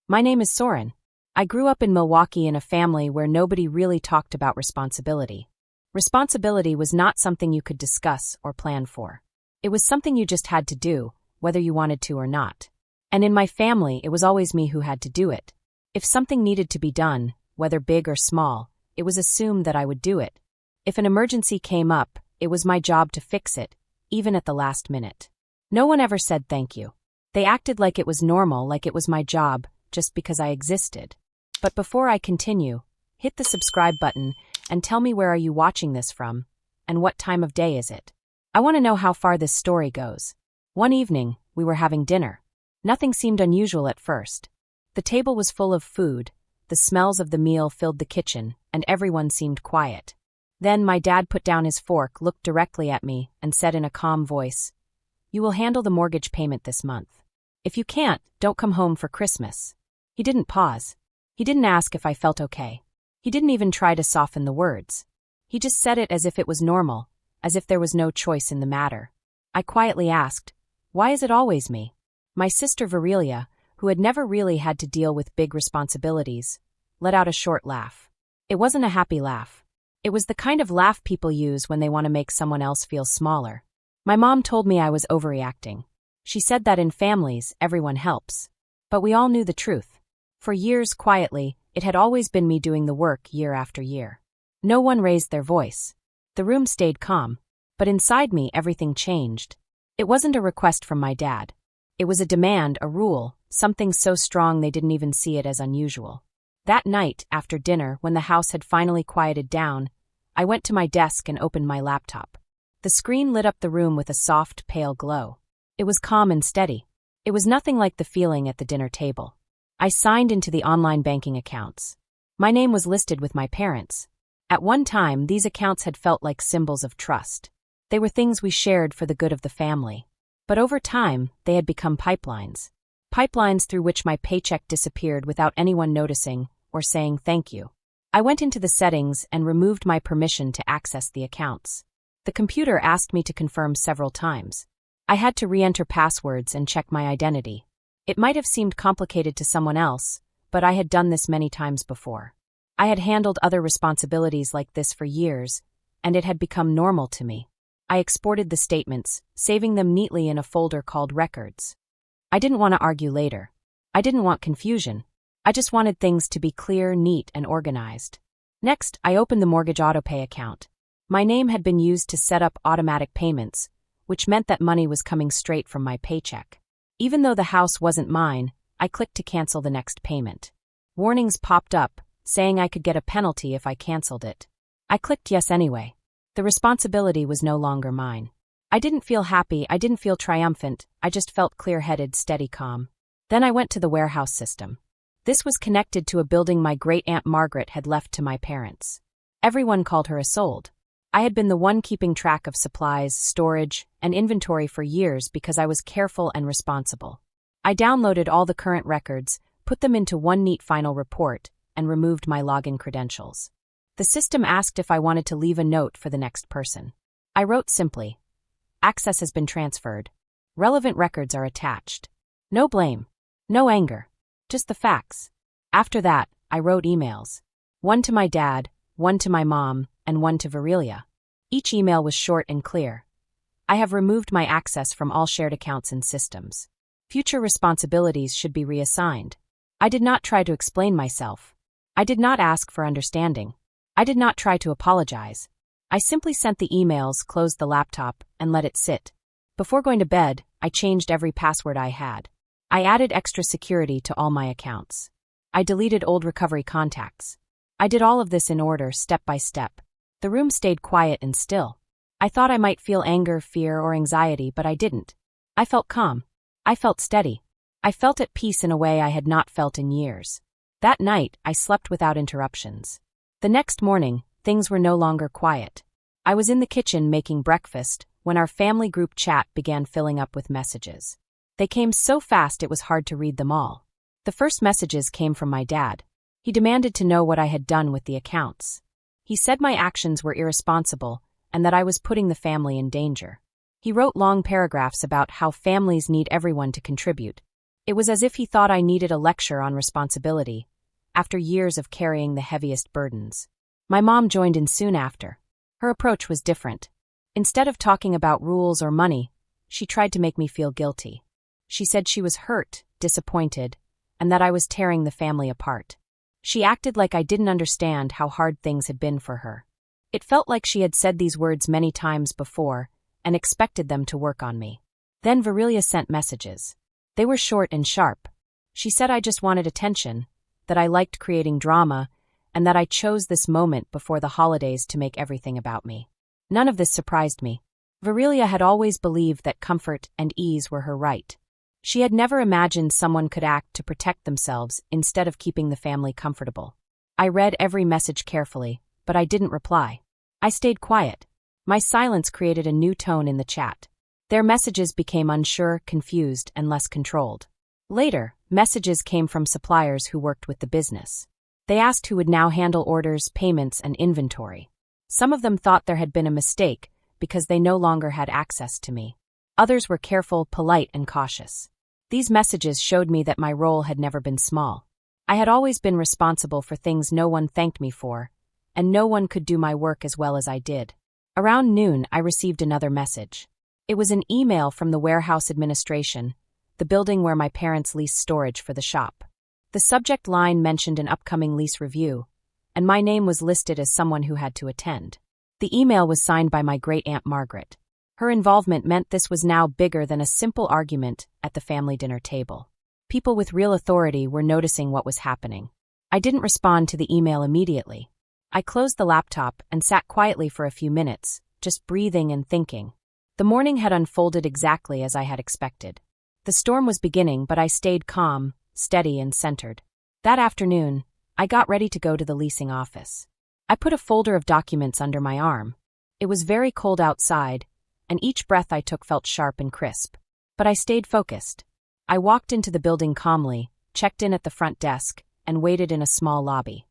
My name is Soren. I grew up in Milwaukee in a family where nobody really talked about responsibility. Responsibility was not something you could discuss or plan for. It was something you just had to do, whether you wanted to or not. And in my family, it was always me who had to do it. If something needed to be done, whether big or small, it was assumed that I would do it. If an emergency came up, it was my job to fix it, even at the last minute. No one ever said thank you. They acted like it was normal, like it was my job, just because I existed. But before I continue, hit the subscribe button and tell me where are you watching this from, and what time of day is it. I want to know how far this story goes. One evening, we were having dinner. Nothing seemed unusual at first. The table was full of food, the smells of the meal filled the kitchen, and everyone seemed quiet. Then my dad put down his fork, looked directly at me, and said in a calm voice, "You will handle the mortgage payment this month. If you can't, don't come home for Christmas." He didn't pause. He didn't ask if I felt okay. He didn't even try to soften the words. He just said it as if it was normal, as if there was no choice in the matter. I quietly asked, "Why is it always me?" My sister Virelia, who had never really had to deal with big responsibilities, let out a short laugh. It wasn't a happy laugh. It was the kind of laugh people use when they want to make someone else feel smaller. My mom told me I was overreacting. She said that in families, everyone helps. But we all knew the truth. For years, quietly, it had always been me doing the work year after year. No one raised their voice. The room stayed calm. But inside me, everything changed. It wasn't a request from my dad. It was a demand, a rule, something so strong they didn't even see it as unusual. That night, after dinner, when the house had finally quieted down, I went to my desk and opened my laptop. The screen lit up the room with a soft, pale glow. It was calm and steady. It was nothing like the feeling at the dinner table. I signed into the online banking accounts. My name was listed with my parents. At one time, these accounts had felt like symbols of trust. They were things we shared for the good of the family. But over time, they had become pipelines. Pipelines through which my paycheck disappeared without anyone noticing or saying thank you. I went into the settings and removed my permission to access the accounts. The computer asked me to confirm several times. I had to re-enter passwords and check my identity. It might have seemed complicated to someone else, but I had done this many times before. I had handled other responsibilities like this for years, and it had become normal to me. I exported the statements, saving them neatly in a folder called Records. I didn't want to argue later. I didn't want confusion. I just wanted things to be clear, neat, and organized. Next, I opened the mortgage autopay account. My name had been used to set up automatic payments, which meant that money was coming straight from my paycheck. Even though the house wasn't mine, I clicked to cancel the next payment. Warnings popped up, saying I could get a penalty if I canceled it. I clicked yes anyway. The responsibility was no longer mine. I didn't feel happy, I didn't feel triumphant, I just felt clear-headed, steady, calm. Then I went to the warehouse system. This was connected to a building my great-aunt Margaret had left to my parents. Everyone called her Isolde. I had been the one keeping track of supplies, storage, and inventory for years because I was careful and responsible. I downloaded all the current records, put them into one neat final report, and removed my login credentials. The system asked if I wanted to leave a note for the next person. I wrote simply, "Access has been transferred. Relevant records are attached." No blame. No anger. Just the facts. After that, I wrote emails. One to my dad, one to my mom, and one to Virelia. Each email was short and clear. I have removed my access from all shared accounts and systems. Future responsibilities should be reassigned. I did not try to explain myself. I did not ask for understanding. I did not try to apologize. I simply sent the emails, closed the laptop, and let it sit. Before going to bed, I changed every password I had. I added extra security to all my accounts. I deleted old recovery contacts. I did all of this in order, step by step. The room stayed quiet and still. I thought I might feel anger, fear, or anxiety, but I didn't. I felt calm. I felt steady. I felt at peace in a way I had not felt in years. That night, I slept without interruptions. The next morning, things were no longer quiet. I was in the kitchen making breakfast when our family group chat began filling up with messages. They came so fast it was hard to read them all. The first messages came from my dad. He demanded to know what I had done with the accounts. He said my actions were irresponsible and that I was putting the family in danger. He wrote long paragraphs about how families need everyone to contribute. It was as if he thought I needed a lecture on responsibility, after years of carrying the heaviest burdens. My mom joined in soon after. Her approach was different. Instead of talking about rules or money, she tried to make me feel guilty. She said she was hurt, disappointed, and that I was tearing the family apart. She acted like I didn't understand how hard things had been for her. It felt like she had said these words many times before and expected them to work on me. Then Virilia sent messages. They were short and sharp. She said I just wanted attention, that I liked creating drama, and that I chose this moment before the holidays to make everything about me. None of this surprised me. Virilia had always believed that comfort and ease were her right. She had never imagined someone could act to protect themselves instead of keeping the family comfortable. I read every message carefully, but I didn't reply. I stayed quiet. My silence created a new tone in the chat. Their messages became unsure, confused, and less controlled. Later, messages came from suppliers who worked with the business. They asked who would now handle orders, payments, and inventory. Some of them thought there had been a mistake because they no longer had access to me. Others were careful, polite, and cautious. These messages showed me that my role had never been small. I had always been responsible for things no one thanked me for, and no one could do my work as well as I did. Around noon, I received another message. It was an email from the warehouse administration, the building where my parents leased storage for the shop. The subject line mentioned an upcoming lease review, and my name was listed as someone who had to attend. The email was signed by my great-aunt Margaret. Her involvement meant this was now bigger than a simple argument at the family dinner table. People with real authority were noticing what was happening. I didn't respond to the email immediately. I closed the laptop and sat quietly for a few minutes, just breathing and thinking. The morning had unfolded exactly as I had expected. The storm was beginning, but I stayed calm, steady, and centered. That afternoon, I got ready to go to the leasing office. I put a folder of documents under my arm. It was very cold outside, and each breath I took felt sharp and crisp. But I stayed focused. I walked into the building calmly, checked in at the front desk, and waited in a small lobby.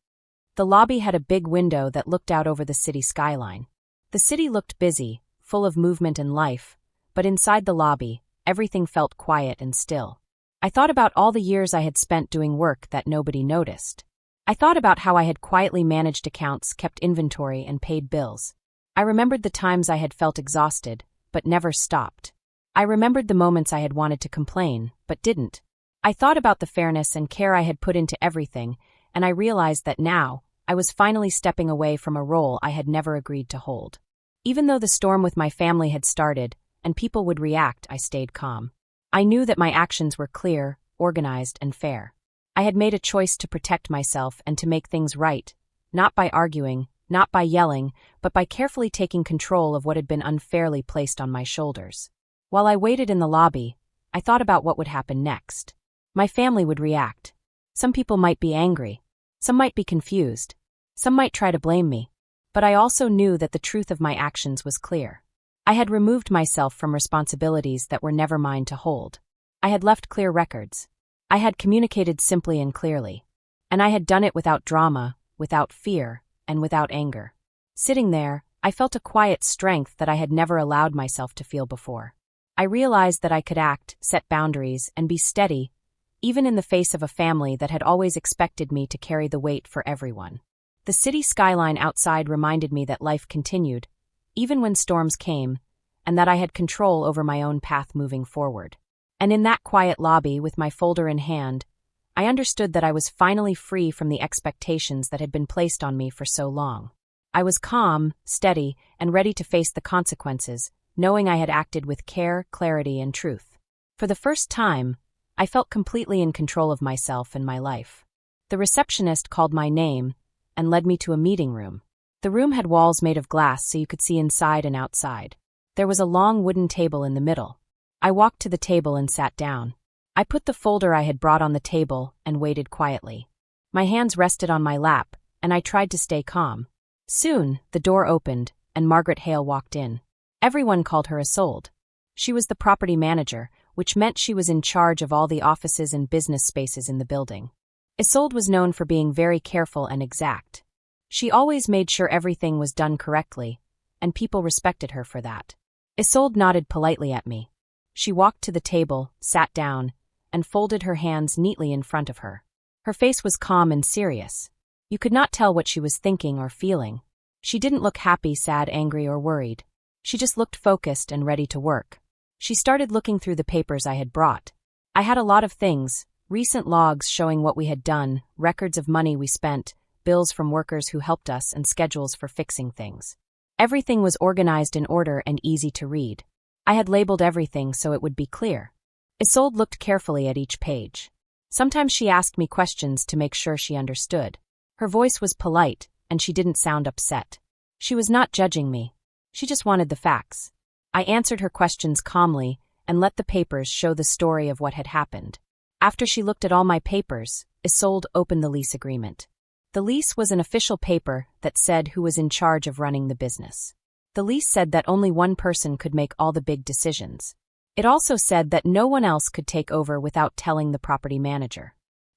The lobby had a big window that looked out over the city skyline. The city looked busy, full of movement and life, but inside the lobby, everything felt quiet and still. I thought about all the years I had spent doing work that nobody noticed. I thought about how I had quietly managed accounts, kept inventory, and paid bills. I remembered the times I had felt exhausted, but never stopped. I remembered the moments I had wanted to complain, but didn't. I thought about the fairness and care I had put into everything, and I realized that now, I was finally stepping away from a role I had never agreed to hold. Even though the storm with my family had started, and people would react, I stayed calm. I knew that my actions were clear, organized, and fair. I had made a choice to protect myself and to make things right, not by arguing, not by yelling, but by carefully taking control of what had been unfairly placed on my shoulders. While I waited in the lobby, I thought about what would happen next. My family would react. Some people might be angry. Some might be confused. Some might try to blame me. But I also knew that the truth of my actions was clear. I had removed myself from responsibilities that were never mine to hold. I had left clear records. I had communicated simply and clearly. And I had done it without drama, without fear, and without anger. Sitting there, I felt a quiet strength that I had never allowed myself to feel before. I realized that I could act, set boundaries, and be steady, even in the face of a family that had always expected me to carry the weight for everyone. The city skyline outside reminded me that life continued, even when storms came, and that I had control over my own path moving forward. And in that quiet lobby, with my folder in hand, I understood that I was finally free from the expectations that had been placed on me for so long. I was calm, steady, and ready to face the consequences, knowing I had acted with care, clarity, and truth. For the first time, I felt completely in control of myself and my life. The receptionist called my name and led me to a meeting room. The room had walls made of glass so you could see inside and outside. There was a long wooden table in the middle. I walked to the table and sat down. I put the folder I had brought on the table and waited quietly. My hands rested on my lap, and I tried to stay calm. Soon, the door opened, and Margaret Hale walked in. Everyone called her Isolde. She was the property manager, which meant she was in charge of all the offices and business spaces in the building. Isolde was known for being very careful and exact. She always made sure everything was done correctly, and people respected her for that. Isolde nodded politely at me. She walked to the table, sat down, and folded her hands neatly in front of her. Her face was calm and serious. You could not tell what she was thinking or feeling. She didn't look happy, sad, angry, or worried. She just looked focused and ready to work. She started looking through the papers I had brought. I had a lot of things: recent logs showing what we had done, records of money we spent, bills from workers who helped us, and schedules for fixing things. Everything was organized in order and easy to read. I had labeled everything so it would be clear. Isolde looked carefully at each page. Sometimes she asked me questions to make sure she understood. Her voice was polite, and she didn't sound upset. She was not judging me. She just wanted the facts. I answered her questions calmly and let the papers show the story of what had happened. After she looked at all my papers, Isolde opened the lease agreement. The lease was an official paper that said who was in charge of running the business. The lease said that only one person could make all the big decisions. It also said that no one else could take over without telling the property manager.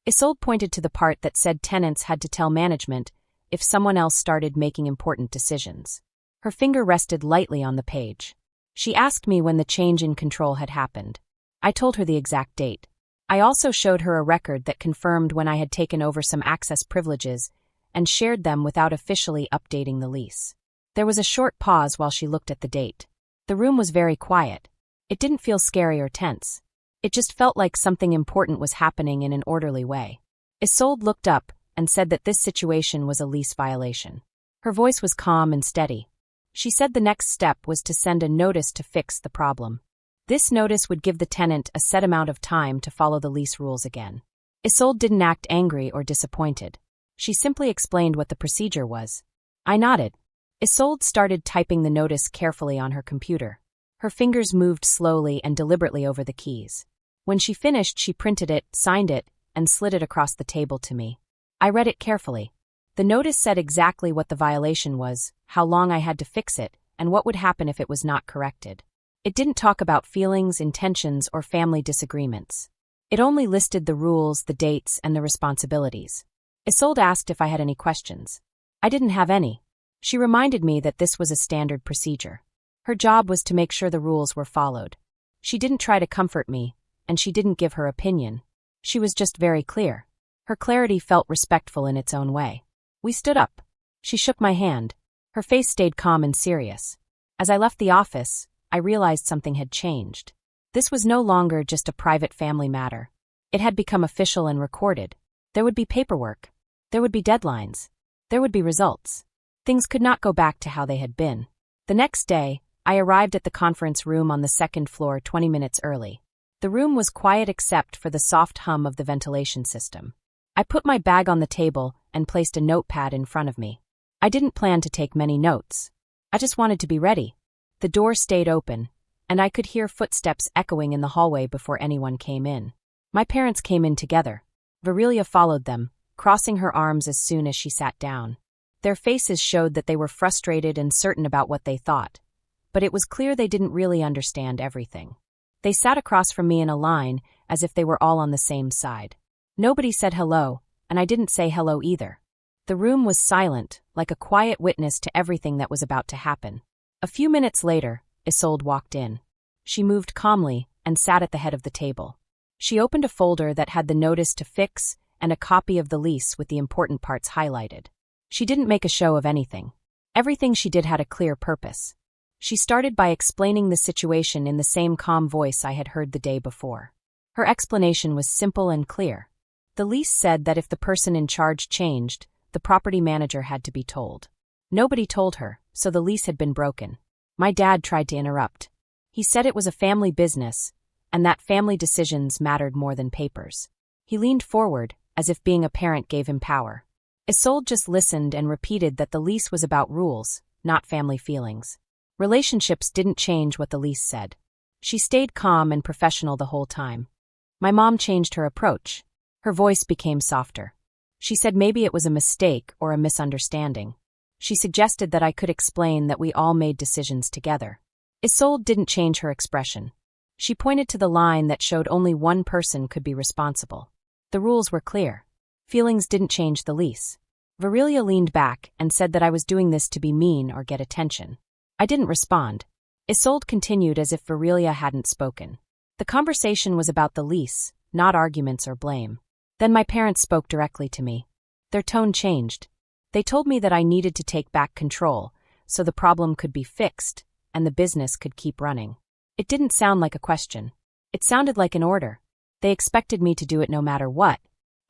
Isolde pointed to the part that said tenants had to tell management if someone else started making important decisions. Her finger rested lightly on the page. She asked me when the change in control had happened. I told her the exact date. I also showed her a record that confirmed when I had taken over some access privileges and shared them without officially updating the lease. There was a short pause while she looked at the date. The room was very quiet. It didn't feel scary or tense. It just felt like something important was happening in an orderly way. Isolde looked up and said that this situation was a lease violation. Her voice was calm and steady. She said the next step was to send a notice to fix the problem. This notice would give the tenant a set amount of time to follow the lease rules again. Isolde didn't act angry or disappointed. She simply explained what the procedure was. I nodded. Isolde started typing the notice carefully on her computer. Her fingers moved slowly and deliberately over the keys. When she finished, she printed it, signed it, and slid it across the table to me. I read it carefully. The notice said exactly what the violation was, how long I had to fix it, and what would happen if it was not corrected. It didn't talk about feelings, intentions, or family disagreements. It only listed the rules, the dates, and the responsibilities. Isolde asked if I had any questions. I didn't have any. She reminded me that this was a standard procedure. Her job was to make sure the rules were followed. She didn't try to comfort me, and she didn't give her opinion. She was just very clear. Her clarity felt respectful in its own way. We stood up. She shook my hand. Her face stayed calm and serious. As I left the office, I realized something had changed. This was no longer just a private family matter. It had become official and recorded. There would be paperwork. There would be deadlines. There would be results. Things could not go back to how they had been. The next day, I arrived at the conference room on the second floor 20 minutes early. The room was quiet except for the soft hum of the ventilation system. I put my bag on the table and placed a notepad in front of me. I didn't plan to take many notes. I just wanted to be ready. The door stayed open, and I could hear footsteps echoing in the hallway before anyone came in. My parents came in together. Virilia followed them, crossing her arms as soon as she sat down. Their faces showed that they were frustrated and certain about what they thought, but it was clear they didn't really understand everything. They sat across from me in a line, as if they were all on the same side. Nobody said hello, and I didn't say hello either. The room was silent, like a quiet witness to everything that was about to happen. A few minutes later, Isolde walked in. She moved calmly and sat at the head of the table. She opened a folder that had the notice to fix and a copy of the lease with the important parts highlighted. She didn't make a show of anything. Everything she did had a clear purpose. She started by explaining the situation in the same calm voice I had heard the day before. Her explanation was simple and clear. The lease said that if the person in charge changed, the property manager had to be told. Nobody told her, so the lease had been broken. My dad tried to interrupt. He said it was a family business, and that family decisions mattered more than papers. He leaned forward, as if being a parent gave him power. Isolde just listened and repeated that the lease was about rules, not family feelings. Relationships didn't change what the lease said. She stayed calm and professional the whole time. My mom changed her approach. Her voice became softer. She said maybe it was a mistake or a misunderstanding. She suggested that I could explain that we all made decisions together. Isolde didn't change her expression. She pointed to the line that showed only one person could be responsible. The rules were clear. Feelings didn't change the lease. Virilia leaned back and said that I was doing this to be mean or get attention. I didn't respond. Isolde continued as if Virilia hadn't spoken. The conversation was about the lease, not arguments or blame. Then my parents spoke directly to me. Their tone changed. They told me that I needed to take back control so the problem could be fixed and the business could keep running. It didn't sound like a question. It sounded like an order. They expected me to do it no matter what.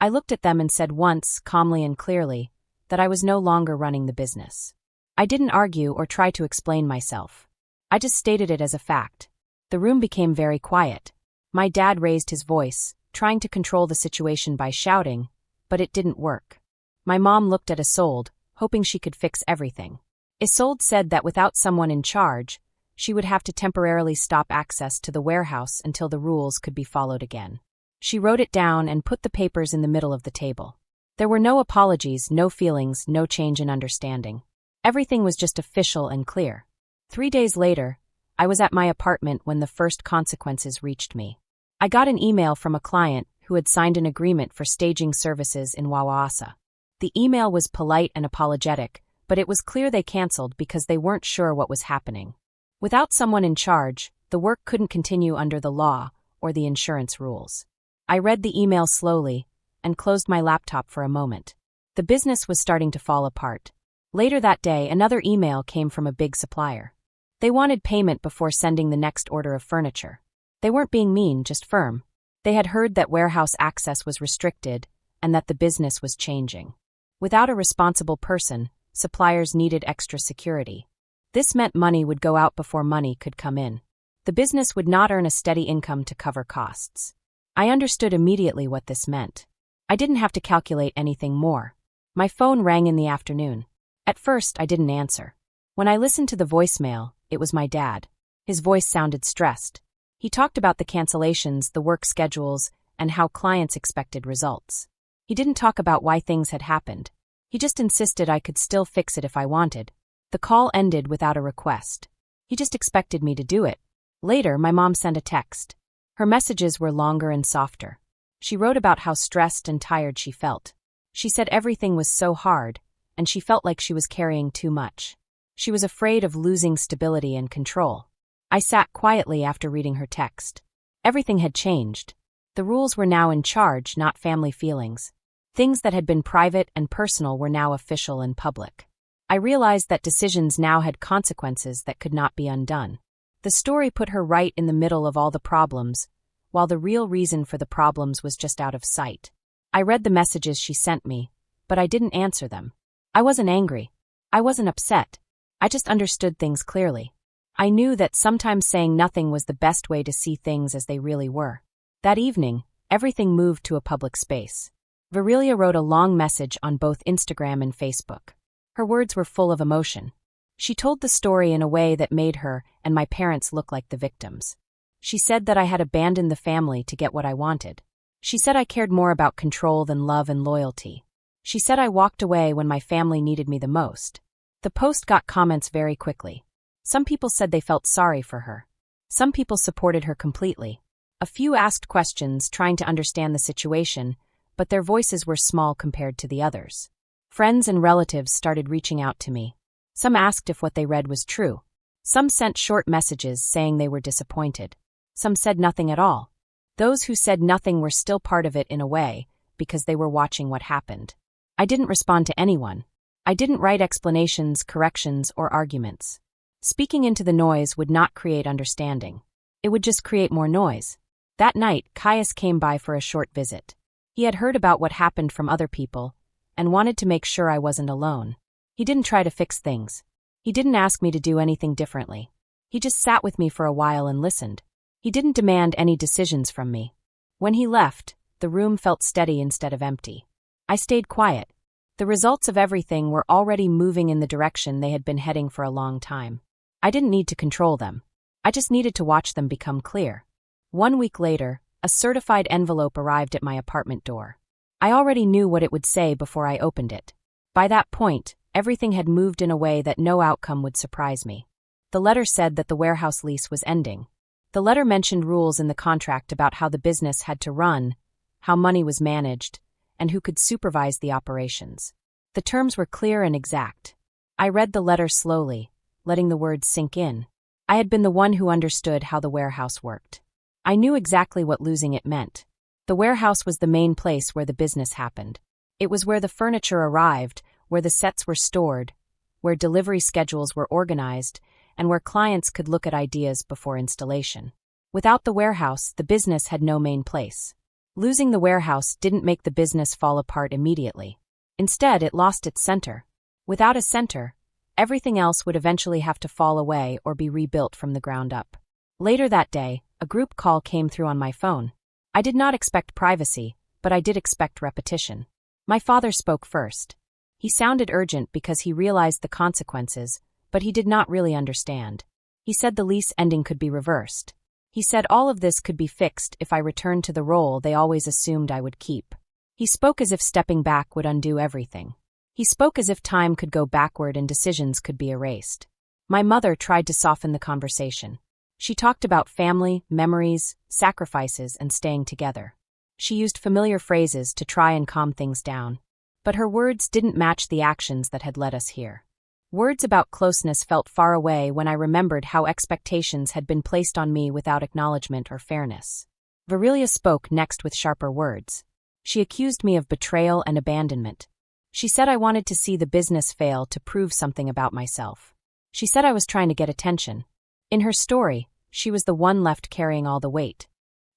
I looked at them and said once, calmly and clearly, that I was no longer running the business. I didn't argue or try to explain myself. I just stated it as a fact. The room became very quiet. My dad raised his voice, trying to control the situation by shouting, but it didn't work. My mom looked at Isolde, hoping she could fix everything. Isolde said that without someone in charge, she would have to temporarily stop access to the warehouse until the rules could be followed again. She wrote it down and put the papers in the middle of the table. There were no apologies, no feelings, no change in understanding. Everything was just official and clear. 3 days later, I was at my apartment when the first consequences reached me. I got an email from a client who had signed an agreement for staging services in Wawasa. The email was polite and apologetic, but it was clear they canceled because they weren't sure what was happening. Without someone in charge, the work couldn't continue under the law or the insurance rules. I read the email slowly and closed my laptop for a moment. The business was starting to fall apart. Later that day, another email came from a big supplier. They wanted payment before sending the next order of furniture. They weren't being mean, just firm. They had heard that warehouse access was restricted and that the business was changing. Without a responsible person, suppliers needed extra security. This meant money would go out before money could come in. The business would not earn a steady income to cover costs. I understood immediately what this meant. I didn't have to calculate anything more. My phone rang in the afternoon. At first, I didn't answer. When I listened to the voicemail, it was my dad. His voice sounded stressed. He talked about the cancellations, the work schedules, and how clients expected results. He didn't talk about why things had happened. He just insisted I could still fix it if I wanted. The call ended without a request. He just expected me to do it. Later, my mom sent a text. Her messages were longer and softer. She wrote about how stressed and tired she felt. She said everything was so hard, and she felt like she was carrying too much. She was afraid of losing stability and control. I sat quietly after reading her text. Everything had changed. The rules were now in charge, not family feelings. Things that had been private and personal were now official and public. I realized that decisions now had consequences that could not be undone. The story put her right in the middle of all the problems, while the real reason for the problems was just out of sight. I read the messages she sent me, but I didn't answer them. I wasn't angry. I wasn't upset. I just understood things clearly. I knew that sometimes saying nothing was the best way to see things as they really were. That evening, everything moved to a public space. Virilia wrote a long message on both Instagram and Facebook. Her words were full of emotion. She told the story in a way that made her and my parents look like the victims. She said that I had abandoned the family to get what I wanted. She said I cared more about control than love and loyalty. She said I walked away when my family needed me the most. The post got comments very quickly. Some people said they felt sorry for her. Some people supported her completely. A few asked questions, trying to understand the situation, but their voices were small compared to the others. Friends and relatives started reaching out to me. Some asked if what they read was true. Some sent short messages saying they were disappointed. Some said nothing at all. Those who said nothing were still part of it in a way, because they were watching what happened. I didn't respond to anyone. I didn't write explanations, corrections, or arguments. Speaking into the noise would not create understanding. It would just create more noise. That night, Caius came by for a short visit. He had heard about what happened from other people and wanted to make sure I wasn't alone. He didn't try to fix things. He didn't ask me to do anything differently. He just sat with me for a while and listened. He didn't demand any decisions from me. When he left, the room felt steady instead of empty. I stayed quiet. The results of everything were already moving in the direction they had been heading for a long time. I didn't need to control them. I just needed to watch them become clear. 1 week later, a certified envelope arrived at my apartment door. I already knew what it would say before I opened it. By that point, everything had moved in a way that no outcome would surprise me. The letter said that the warehouse lease was ending. The letter mentioned rules in the contract about how the business had to run, how money was managed, and who could supervise the operations. The terms were clear and exact. I read the letter slowly, letting the words sink in. I had been the one who understood how the warehouse worked. I knew exactly what losing it meant. The warehouse was the main place where the business happened. It was where the furniture arrived, where the sets were stored, where delivery schedules were organized, and where clients could look at ideas before installation. Without the warehouse, the business had no main place. Losing the warehouse didn't make the business fall apart immediately. Instead, it lost its center. Without a center, everything else would eventually have to fall away or be rebuilt from the ground up. Later that day, a group call came through on my phone. I did not expect privacy, but I did expect repetition. My father spoke first. He sounded urgent because he realized the consequences, but he did not really understand. He said the lease ending could be reversed. He said all of this could be fixed if I returned to the role they always assumed I would keep. He spoke as if stepping back would undo everything. He spoke as if time could go backward and decisions could be erased. My mother tried to soften the conversation. She talked about family, memories, sacrifices, and staying together. She used familiar phrases to try and calm things down. But her words didn't match the actions that had led us here. Words about closeness felt far away when I remembered how expectations had been placed on me without acknowledgement or fairness. Virelia spoke next with sharper words. She accused me of betrayal and abandonment. She said I wanted to see the business fail to prove something about myself. She said I was trying to get attention. In her story, she was the one left carrying all the weight.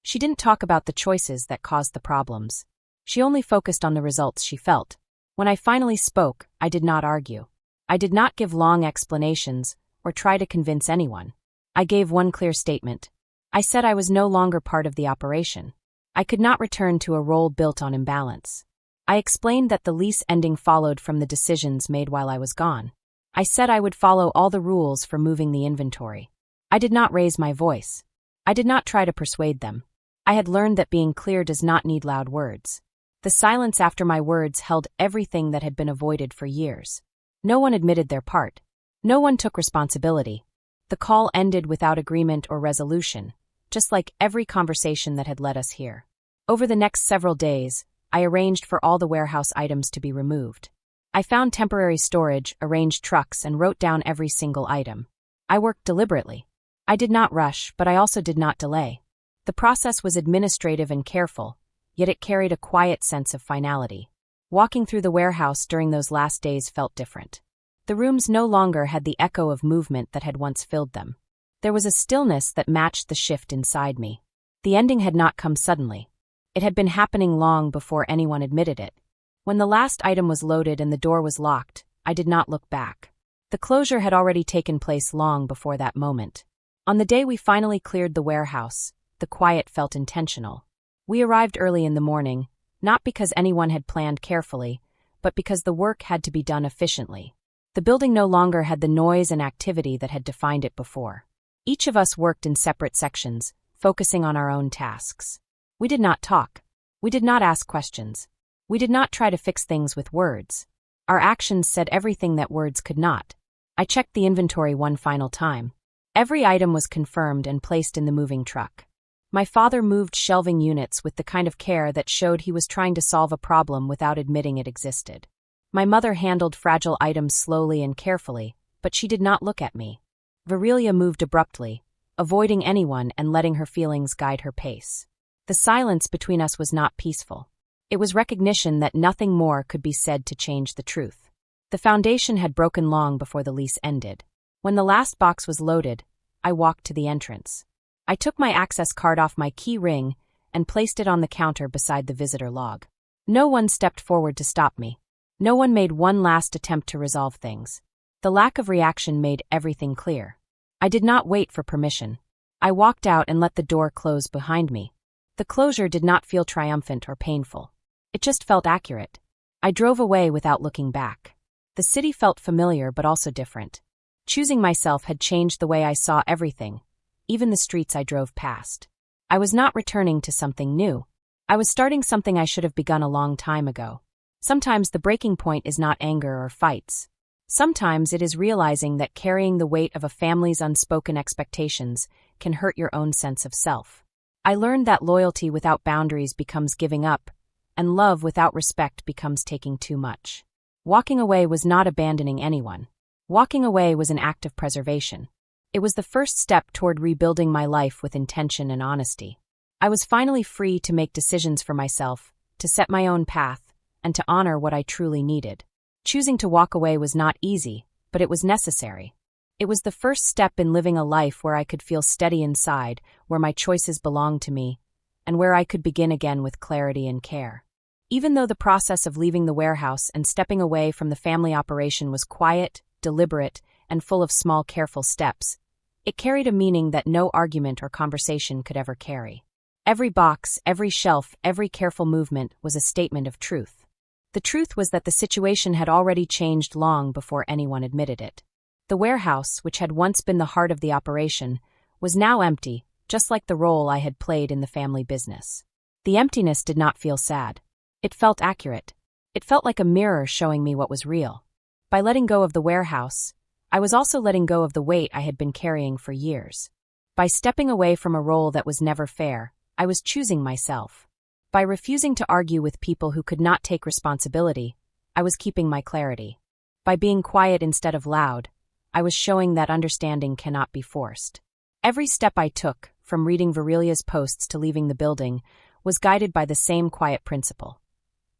She didn't talk about the choices that caused the problems. She only focused on the results she felt. When I finally spoke, I did not argue. I did not give long explanations or try to convince anyone. I gave one clear statement. I said I was no longer part of the operation. I could not return to a role built on imbalance. I explained that the lease ending followed from the decisions made while I was gone. I said I would follow all the rules for moving the inventory. I did not raise my voice. I did not try to persuade them. I had learned that being clear does not need loud words. The silence after my words held everything that had been avoided for years. No one admitted their part. No one took responsibility. The call ended without agreement or resolution, just like every conversation that had led us here. Over the next several days, I arranged for all the warehouse items to be removed. I found temporary storage, arranged trucks, and wrote down every single item. I worked deliberately. I did not rush, but I also did not delay. The process was administrative and careful, yet it carried a quiet sense of finality. Walking through the warehouse during those last days felt different. The rooms no longer had the echo of movement that had once filled them. There was a stillness that matched the shift inside me. The ending had not come suddenly. It had been happening long before anyone admitted it. When the last item was loaded and the door was locked, I did not look back. The closure had already taken place long before that moment. On the day we finally cleared the warehouse, the quiet felt intentional. We arrived early in the morning, not because anyone had planned carefully, but because the work had to be done efficiently. The building no longer had the noise and activity that had defined it before. Each of us worked in separate sections, focusing on our own tasks. We did not talk. We did not ask questions. We did not try to fix things with words. Our actions said everything that words could not. I checked the inventory one final time. Every item was confirmed and placed in the moving truck. My father moved shelving units with the kind of care that showed he was trying to solve a problem without admitting it existed. My mother handled fragile items slowly and carefully, but she did not look at me. Virelia moved abruptly, avoiding anyone and letting her feelings guide her pace. The silence between us was not peaceful. It was recognition that nothing more could be said to change the truth. The foundation had broken long before the lease ended. When the last box was loaded, I walked to the entrance. I took my access card off my key ring and placed it on the counter beside the visitor log. No one stepped forward to stop me. No one made one last attempt to resolve things. The lack of reaction made everything clear. I did not wait for permission. I walked out and let the door close behind me. The closure did not feel triumphant or painful. It just felt accurate. I drove away without looking back. The city felt familiar but also different. Choosing myself had changed the way I saw everything, even the streets I drove past. I was not returning to something new. I was starting something I should have begun a long time ago. Sometimes the breaking point is not anger or fights. Sometimes it is realizing that carrying the weight of a family's unspoken expectations can hurt your own sense of self. I learned that loyalty without boundaries becomes giving up, and love without respect becomes taking too much. Walking away was not abandoning anyone. Walking away was an act of preservation. It was the first step toward rebuilding my life with intention and honesty. I was finally free to make decisions for myself, to set my own path, and to honor what I truly needed. Choosing to walk away was not easy, but it was necessary. It was the first step in living a life where I could feel steady inside, where my choices belonged to me, and where I could begin again with clarity and care. Even though the process of leaving the warehouse and stepping away from the family operation was quiet, deliberate, and full of small, careful steps, it carried a meaning that no argument or conversation could ever carry. Every box, every shelf, every careful movement was a statement of truth. The truth was that the situation had already changed long before anyone admitted it. The warehouse, which had once been the heart of the operation, was now empty, just like the role I had played in the family business. The emptiness did not feel sad. It felt accurate. It felt like a mirror showing me what was real. By letting go of the warehouse, I was also letting go of the weight I had been carrying for years. By stepping away from a role that was never fair, I was choosing myself. By refusing to argue with people who could not take responsibility, I was keeping my clarity. By being quiet instead of loud, I was showing that understanding cannot be forced. Every step I took, from reading Virelia's posts to leaving the building, was guided by the same quiet principle.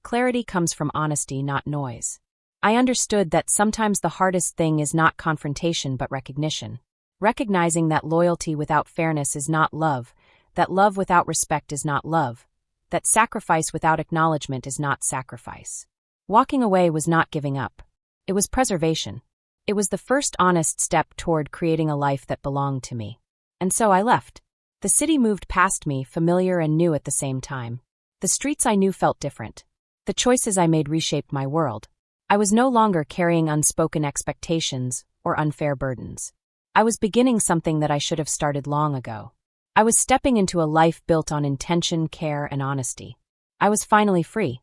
Clarity comes from honesty, not noise. I understood that sometimes the hardest thing is not confrontation but recognition. Recognizing that loyalty without fairness is not love, that love without respect is not love, that sacrifice without acknowledgement is not sacrifice. Walking away was not giving up. It was preservation. It was the first honest step toward creating a life that belonged to me. And so I left. The city moved past me, familiar and new at the same time. The streets I knew felt different. The choices I made reshaped my world. I was no longer carrying unspoken expectations or unfair burdens. I was beginning something that I should have started long ago. I was stepping into a life built on intention, care, and honesty. I was finally free.